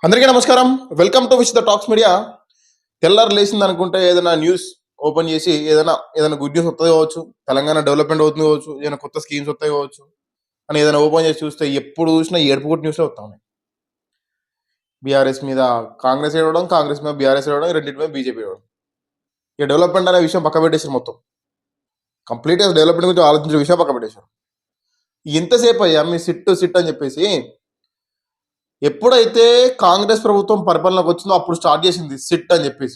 అందరికీ నమస్కారం. Welcome to which the talks media. తెల్లారు లేచింది అనుకుంటే ఏదైనా న్యూస్ ఓపెన్ చేసి ఏదైనా గుడ్ న్యూస్ వస్తుంది కావచ్చు, తెలంగాణ డెవలప్మెంట్ అవుతుంది కావచ్చు, ఏదైనా కొత్త స్కీమ్స్ వస్తాయి కావచ్చు అని ఏదైనా ఓపెన్ చేసి చూస్తే ఎప్పుడు చూసినా ఏడుపు కొట్టి న్యూస్లో వస్తా ఉన్నాయి. బీఆర్ఎస్ మీద కాంగ్రెస్ ఏడవడం, కాంగ్రెస్ మీద బీఆర్ఎస్ ఏడవడం, రెండింటి మీద బీజేపీ ఏడవడం. ఇక డెవలప్మెంట్ అనే విషయం పక్క పెట్టేసారు. మొత్తం కంప్లీట్గా డెవలప్మెంట్ గురించి ఆలోచించే విషయం పక్క పెట్టేశారు. ఎంతసేపు అయ్యా మీ సిట్ అని చెప్పేసి ఎప్పుడైతే కాంగ్రెస్ ప్రభుత్వం పరిపాలనకు వచ్చిందో అప్పుడు స్టార్ట్ చేసింది సిట్ అని చెప్పేసి.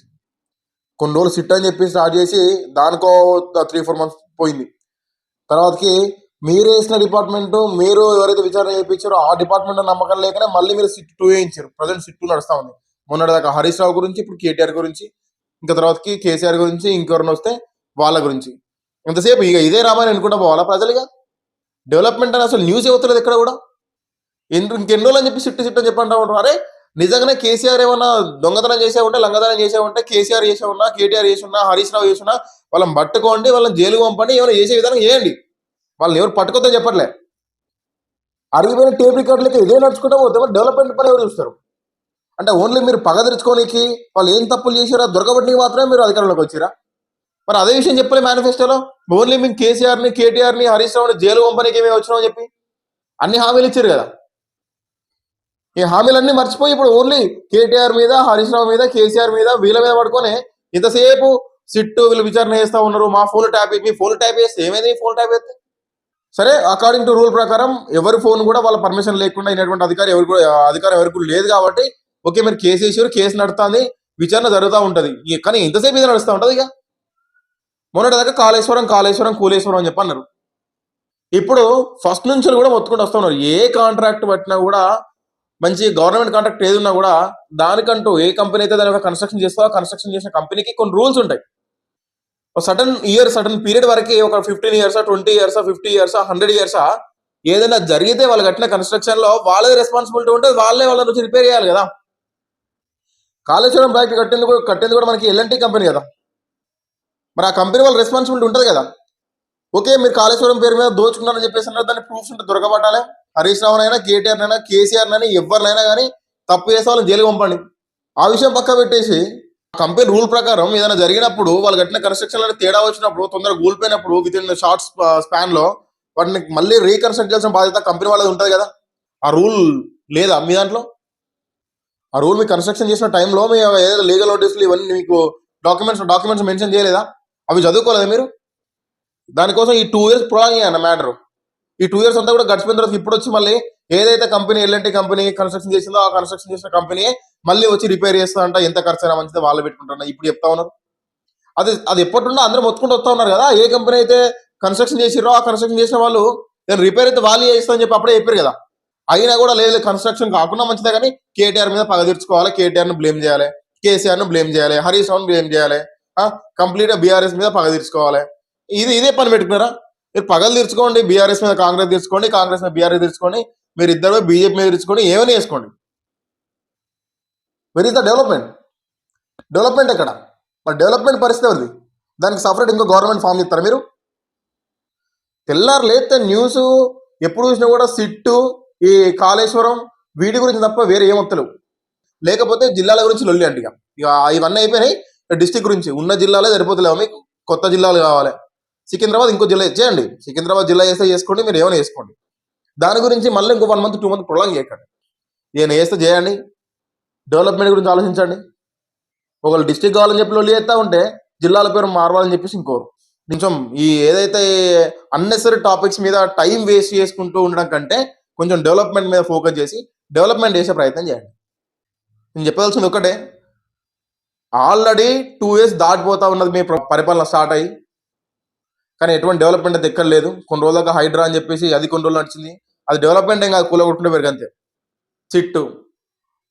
కొన్ని రోజులు సిట్ అని చెప్పి స్టార్ట్ చేసి దానికో 3-4 months పోయింది. తర్వాతకి మీరు వేసిన డిపార్ట్మెంట్, మీరు ఎవరైతే విచారణ చేయించారో ఆ డిపార్ట్మెంట్ నమ్మకం లేకనే మళ్ళీ మీరు సిట్ 2 వేయించారు. ప్రజెంట్ సిట్ 2 నడుస్తా ఉంది. మొన్నటిదాకా హరీష్ రావు గురించి, ఇప్పుడు కేటీఆర్ గురించి, ఇంకా తర్వాతకి కేసీఆర్ గురించి, ఇంకెవరిని వస్తే వాళ్ళ గురించి. ఎంతసేపు ఇక ఇదే రామాయణ అనుకుంటా పోవాలా ప్రజలుగా? డెవలప్మెంట్ అని అసలు న్యూస్ అవుతలేదు ఎక్కడ కూడా. ఇంకెన్ని రోజులు అని చెప్పి సిట్టు అని చెప్పంటా ఉంటారు. అరే నిజంగానే కేసీఆర్ ఏమన్నా దొంగతనం చేసే ఉంటే, లంగతనం చేసే ఉంటే, కేసీఆర్ చేసే ఉన్నా, కేటీఆర్ చేసి ఉన్నా, హరీష్ రావు చేసి ఉన్నా వాళ్ళని పట్టుకోండి, వాళ్ళని జైలుకు పంపండి, ఏమైనా చేసే విధానం చేయండి. వాళ్ళని ఎవరు పట్టుకోద్దని చెప్పట్లే. అరిగిపోయిన టేప్ రికార్డులకి ఇదే నడుచుకుంటూ పోతే డెవలప్మెంట్ పని ఎవరు చూస్తారు? అంటే ఓన్లీ మీరు పగ తెరుచుకోనికి, వాళ్ళు ఏం తప్పులు చేశారో దొరకబట్టి మాత్రమే మీరు అధికారంలోకి వచ్చిరా? మరి అదే విషయం చెప్పలే మేనిఫెస్టోలో. ఓన్లీ మీకు కేసీఆర్ని, కేటీఆర్ని, హరీష్ రావుని జైలు పంపడానికి ఏమేమి వచ్చినామని చెప్పి అన్ని హామీలు ఇచ్చారు కదా. ఈ హామీలన్నీ మర్చిపోయి ఇప్పుడు ఓన్లీ కేటీఆర్ మీద, హరీష్ రావు మీద, కేసీఆర్ మీద, వీళ్ళ మీద పడుకొని ఇంతసేపు సిట్టు వీళ్ళు విచారణ చేస్తూ ఉన్నారు. మా ఫోన్ ట్యాప్ మీ ఫోన్ ట్యాప్ చేస్తే ఏమైంది? మీ ఫోన్ ట్యాప్ చేస్తే సరే, అకార్డింగ్ టు రూల్ ప్రకారం ఎవరి ఫోన్ కూడా వాళ్ళ పర్మిషన్ లేకుండా అయినటువంటి అధికారం ఎవరికి లేదు కాబట్టి ఓకే, మీరు కేసు వేసారు, కేసు నడుస్తుంది, విచారణ జరుగుతూ ఉంటుంది. కానీ ఇంతసేపు ఇది నడుస్తూ ఉంటుంది. ఇక మొన్నటిదాకా కాళేశ్వరం కూలేశ్వరం అని చెప్పి అన్నారు. ఇప్పుడు ఫస్ట్ నుంచి కూడా మొత్తుకుంటూ వస్తూ ఉన్నారు. ఏ కాంట్రాక్ట్ పట్టినా కూడా, మంచి గవర్నమెంట్ కాంట్రాక్ట్ ఏది ఉన్నా కూడా దానికంటూ ఏ కంపెనీ అయితే దాని కన్స్ట్రక్షన్ చేస్తా, కన్స్ట్రక్షన్ చేసిన కంపెనీకి కొన్ని రూల్స్ ఉంటాయి. సడన్ పీరియడ్ వరకు ఒక 15 years, 20 years, 50 years, 100 years ఏదైనా జరిగితే వాళ్ళు కట్టిన కన్స్ట్రక్షన్ లో వాళ్ళదే రెస్పాన్సిబిలిటీ ఉంటుంది. వాళ్ళే వాళ్ళ నుంచి రిపేర్ చేయాలి కదా. కాళేశ్వరం ప్రాజెక్ట్ కట్టింది కూడా మనకి ఎల్ఎన్టీ కంపెనీ కదా. మరి ఆ కంపెనీ వాళ్ళ రెస్పాన్సిబిలిటీ ఉంటుంది కదా. ఓకే, మీరు కాళేశ్వరం పేరు మీద దోచుకున్నారని చెప్పేసి అన్నారు, దాన్ని ప్రూఫ్స్ ఉంటే దొరకబట్టాలి. హరీష్ రావునైనా, కేటీఆర్నైనా, కేసీఆర్నైనా, ఎవరినైనా కానీ తప్పు చేసే వాళ్ళని జైలు పంపండి. ఆ విషయం పక్క పెట్టేసి కంపెనీ రూల్ ప్రకారం ఏదైనా జరిగినప్పుడు, వాళ్ళు కట్టిన కన్స్ట్రక్షన్ తేడా వచ్చినప్పుడు, తొందరగా కూలిపోయినప్పుడు విత్ ఇన్ షార్ట్ స్పాన్ లో వాటిని మళ్ళీ రీకన్స్ట్రక్ట్ చేయాల్సిన బాధ్యత కంపెనీ వాళ్ళది ఉంటుంది కదా. ఆ రూల్ లేదా మీ దాంట్లో? ఆ రూల్ మీ కన్స్ట్రక్షన్ చేసిన టైంలో మీ ఏదైనా లీగల్ నోటీసులు ఇవన్నీ మీకు డాక్యుమెంట్స్ మెన్షన్ చేయలేదా? అవి చదువుకోలేదా మీరు? దానికోసం ఈ 2 years ప్రొలాంగ్ చేయాలి మ్యాటర్. ఈ 2 years అంతా కూడా గడిచిపోయిన తర్వాత ఇప్పుడు వచ్చి మళ్ళీ ఏదైతే కంపెనీ ఎల్ఎన్టీ కంపెనీ కన్స్ట్రక్షన్ చేసిందో ఆ కన్స్ట్రక్షన్ చేసిన కంపెనీ మళ్ళీ వచ్చి రిపేర్ చేస్తా అంట, ఎంత ఖర్చు అయినా మంచిది వాళ్ళు పెట్టుకుంటారు ఇప్పుడు చెప్తా ఉన్నారు. అది ఎప్పటినుండో అందరూ మొత్తుకుంటూ వస్తా ఉన్నారు కదా. ఏ కంపెనీ అయితే కన్స్ట్రక్షన్ చేసిరో ఆ కన్స్ట్రక్షన్ చేసిన వాళ్ళు రిపేర్ అయితే వాళ్ళు చేస్తా అని చెప్పి అప్పుడే చెప్పారు కదా. అయినా కూడా లేదు, కన్స్ట్రక్షన్ కాకుండా మంచిదే కానీ కేటీఆర్ మీద పగ తీర్చుకోవాలి, కేటీఆర్ ను బ్లేమ్ చేయాలి, కేసీఆర్ ను బ్లేమ్ చేయాలి, హరీష్ రావును బ్లేమ్ చేయాలి, కంప్లీట్ గా బీఆర్ఎస్ మీద పగ తీర్చుకోవాలి. ఇదే పని పెట్టుకున్నారా? మీరు పగలు తీర్చుకోండి, బీఆర్ఎస్ మీద కాంగ్రెస్ తీర్చుకోండి, కాంగ్రెస్ మీద బీఆర్ఎస్ తీర్చుకోండి, మీరు ఇద్దరు బీజేపీ మీద తీర్చుకోండి, ఏమైనా చేసుకోండి. వెర్ ఇస్ ద డెవలప్మెంట్ ఎక్కడ? మరి డెవలప్మెంట్ పరిస్థితి ఉంది. దానికి సపరేట్ ఇంకో గవర్నమెంట్ ఫామ్ ఇస్తారా మీరు? తెల్లారు లేతే న్యూస్ ఎప్పుడు చూసినా కూడా సిట్టు, ఈ కాళేశ్వరం వీటి గురించి తప్ప వేరే ఏమొత్తలేవు. లేకపోతే జిల్లాల గురించి లొల్లి అంటే ఇక ఇవన్నీ అయిపోయినాయి. డిస్టిక్ గురించి ఉన్న జిల్లాలే సరిపోతలేవు, మీకు కొత్త జిల్లాలు కావాలి. సికింద్రాబాద్ ఇంకో జిల్లా చేయండి, సికింద్రాబాద్ జిల్లా వేస్తే చేసుకోండి, మీరు ఏమైనా చేసుకోండి. దాని గురించి మళ్ళీ ఇంకో 1 month 2 months ప్రొలాంగ్ చేయకండి. ఏమైనా వేస్తే చేయండి, డెవలప్మెంట్ గురించి ఆలోచించండి. ఒకళ్ళు డిస్టిక్ కావాలని చెప్పి లొల్లి చేస్తూ ఉంటే జిల్లాల పేరు మారవాలని చెప్పేసి ఇంకోరు. కొంచెం ఈ ఏదైతే అన్నెసరీ టాపిక్స్ మీద టైం వేస్ట్ చేసుకుంటూ ఉండడం కంటే కొంచెం డెవలప్మెంట్ మీద ఫోకస్ చేసి డెవలప్మెంట్ చేసే ప్రయత్నం చేయండి. నేను చెప్పాల్సింది ఒకటే, ఆల్రెడీ 2 years దాటిపోతా ఉన్నది మీ పరిపాలన స్టార్ట్ అయ్యి, కానీ ఎటువంటి డెవలప్మెంట్ అయితే ఎక్కడ లేదు. కొన్ని రోజులుగా హైడ్రా అని చెప్పేసి అది కొన్ని రోజులు నడిచింది, అది డెవలప్మెంట్ ఏం కాదు, కూలగొట్టుకుంటే పెరిగి అంతే. SIT,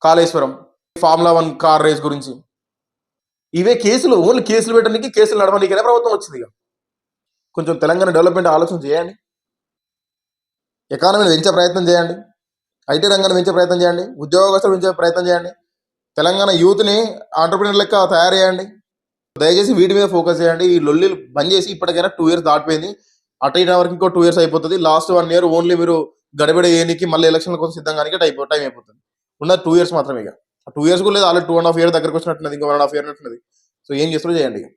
Kaleshwaram, Formula 1 car race గురించి ఇవే కేసులు, ఓన్లీ కేసులు పెట్టడానికి, కేసులు నడవడానికైనా ప్రభుత్వం వచ్చింది. ఇక కొంచెం తెలంగాణ డెవలప్మెంట్ ఆలోచన చేయండి, ఎకానమీని పెంచే ప్రయత్నం చేయండి, ఐటీ రంగాన్ని పెంచే ప్రయత్నం చేయండి, ఉద్యోగస్తులు పెంచే ప్రయత్నం చేయండి, తెలంగాణ యూత్ని ఆంటర్ప్రినర్ లెక్క తయారు చేయండి. దయచేసి వీటి మీద ఫోకస్ చేయండి. ఈ లొల్లిలు బంద్ చేసి ఇప్పటికైనా 2 years దాటిపోయింది, అటు ఇటు వరకు ఇంకో 2 years అయిపోతుంది. లాస్ట్ 1 year ఓన్లీ మీరు గడబిడ ఏనికి మళ్ళీ ఎలక్షన్ కోసం సిద్ధంగా టైం అయిపోతుంది. ఉన్నది 2 ఇయర్స్ మాత్రమే. ఇక 2 ఇయర్స్ కూడా లేదు, ఆల్రెడీ 2.5 ఇయర్ దగ్గరకు వచ్చినట్టున్నది, ఇంకా 1.5 ఇయర్ ఉన్నట్టున్నది. సో ఏం చేస్తారో చేయండి ఇక.